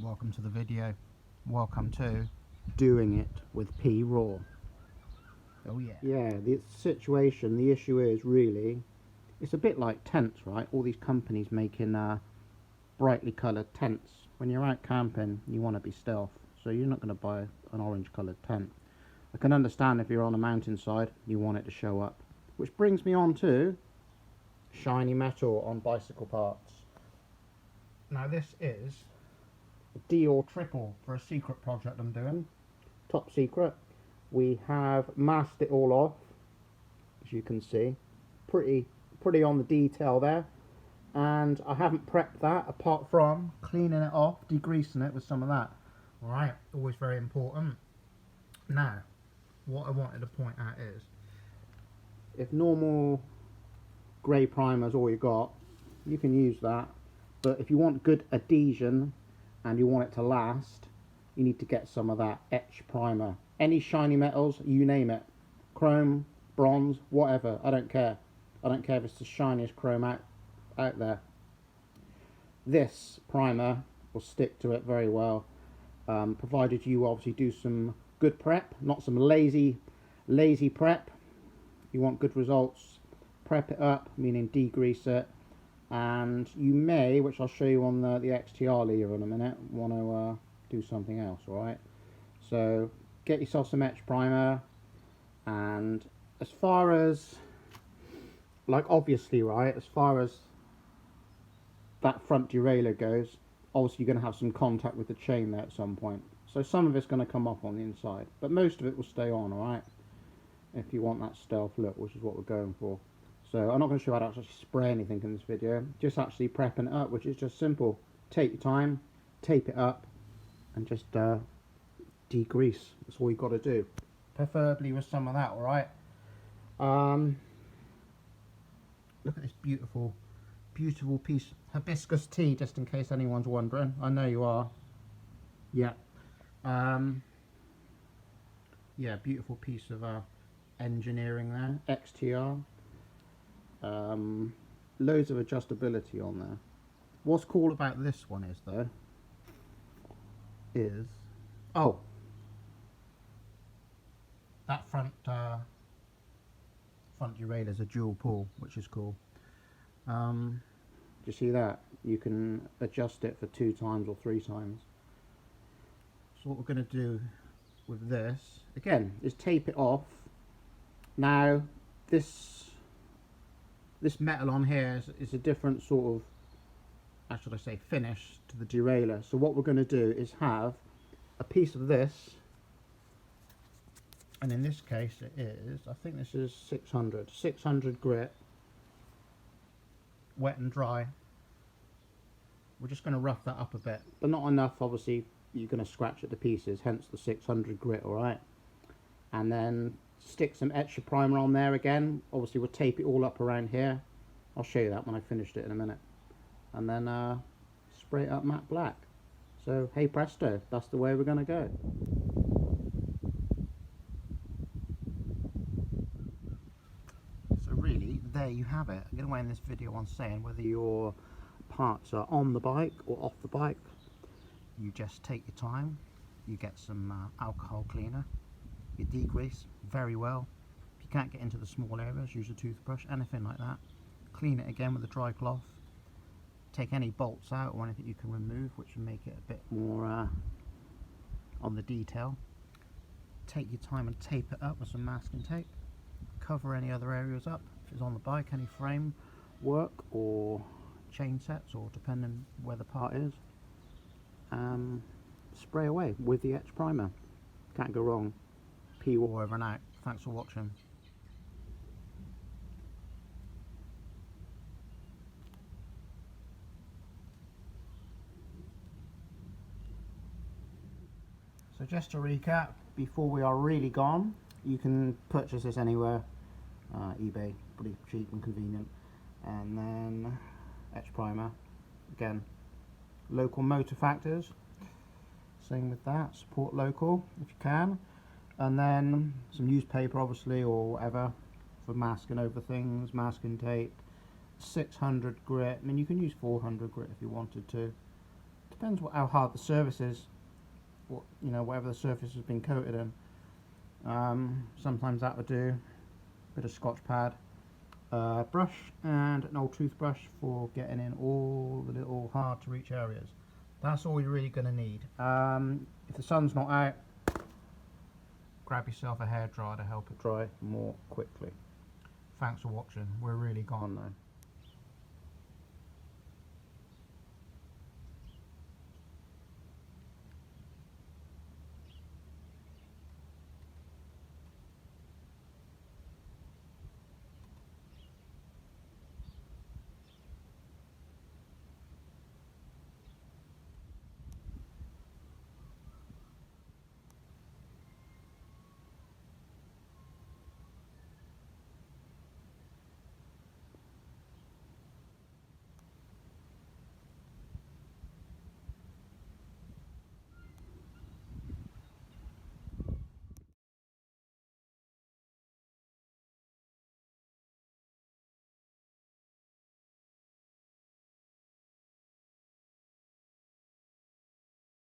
Welcome to the video. Welcome to doing it with P Raw. Oh yeah. Yeah, the situation, the issue is really, it's a bit like tents, right? All these companies making brightly coloured tents. When you're out camping, you want to be stealth, so you're not going to buy an orange coloured tent. I can understand if you're on a mountainside, you want it to show up. Which brings me on to shiny metal on bicycle parts. Now this is D or triple for a secret project I'm doing. Top secret. We have masked it all off, as you can see. Pretty on the detail there. And I haven't prepped that apart from cleaning it off, degreasing it with some of that. Alright, always very important. Now, what I wanted to point out is, if normal grey primer is all you got, you can use that. But if you want good adhesion and you want it to last, you need to get some of that Etch Primer. Any shiny metals, you name it. Chrome, bronze, whatever, I don't care. I don't care if it's the shiniest chrome out there. This primer will stick to it very well, provided you obviously do some good prep, not some lazy prep. You want good results, prep it up, meaning degrease it, and you may, which I'll show you on the XTR leader in a minute, want to do something else. Alright, so get yourself some Etch Primer. And as far as, like, obviously, right, as far as that front derailleur goes, obviously you're going to have some contact with the chain there at some point, so some of it's going to come off on the inside, but most of it will stay on. Alright, if you want that stealth look, which is what we're going for. So I'm not going to show you how to actually spray anything in this video, just actually prepping it up, which is just simple. Take your time, tape it up, and just degrease. That's all you got to do, preferably with some of that. Alright, look at this beautiful piece hibiscus tea, just in case anyone's wondering. I know you are. Yeah, yeah, beautiful piece of engineering there. XTR. Loads of adjustability on there. What's cool about this one is, though, is, oh, that front derailleur is a dual pull, which is cool. Do you see that? You can adjust it for 2 times or 3 times. So what we're going to do with this, again, is tape it off. Now, this metal on here is a different sort of, how should I say, finish to the derailleur. So what we're going to do is have a piece of this, and in this case it is, I think this is 600 grit, wet and dry. We're just going to rough that up a bit, but not enough, obviously you're going to scratch it to pieces, hence the 600 grit. Alright, and then stick some Etch Primer on there again. Obviously we'll tape it all up around here. I'll show you that when I finished it in a minute. And then spray it up matte black. So hey presto, that's the way we're going to go. So really, there you have it. I'm going to end this video on saying whether your parts are on the bike or off the bike, you just take your time, you get some alcohol cleaner, you degrease very well. If you can't get into the small areas, use a toothbrush, anything like that. Clean it again with a dry cloth. Take any bolts out or anything you can remove, which will make it a bit more on the detail. Take your time and tape it up with some masking tape. Cover any other areas up. If it's on the bike, any frame work or chain sets, or depending where the part is. Spray away with the Etch Primer. Can't go wrong. P Raw over and out. Thanks for watching. So just to recap, before we are really gone, you can purchase this anywhere. eBay, pretty cheap and convenient. And then Etch Primer, again, local motor factors, same with that, support local if you can. And then some newspaper, obviously, or whatever for masking over things, masking tape, 600 grit. I mean, you can use 400 grit if you wanted to. depends how hard the surface is, what, you know, whatever the surface has been coated in. Sometimes that would do. Bit of scotch pad, brush and an old toothbrush for getting in all the little hard to reach areas. That's all you're really going to need. If the sun's not out, grab yourself a hairdryer to help it dry more quickly. Thanks for watching. We're really gone now.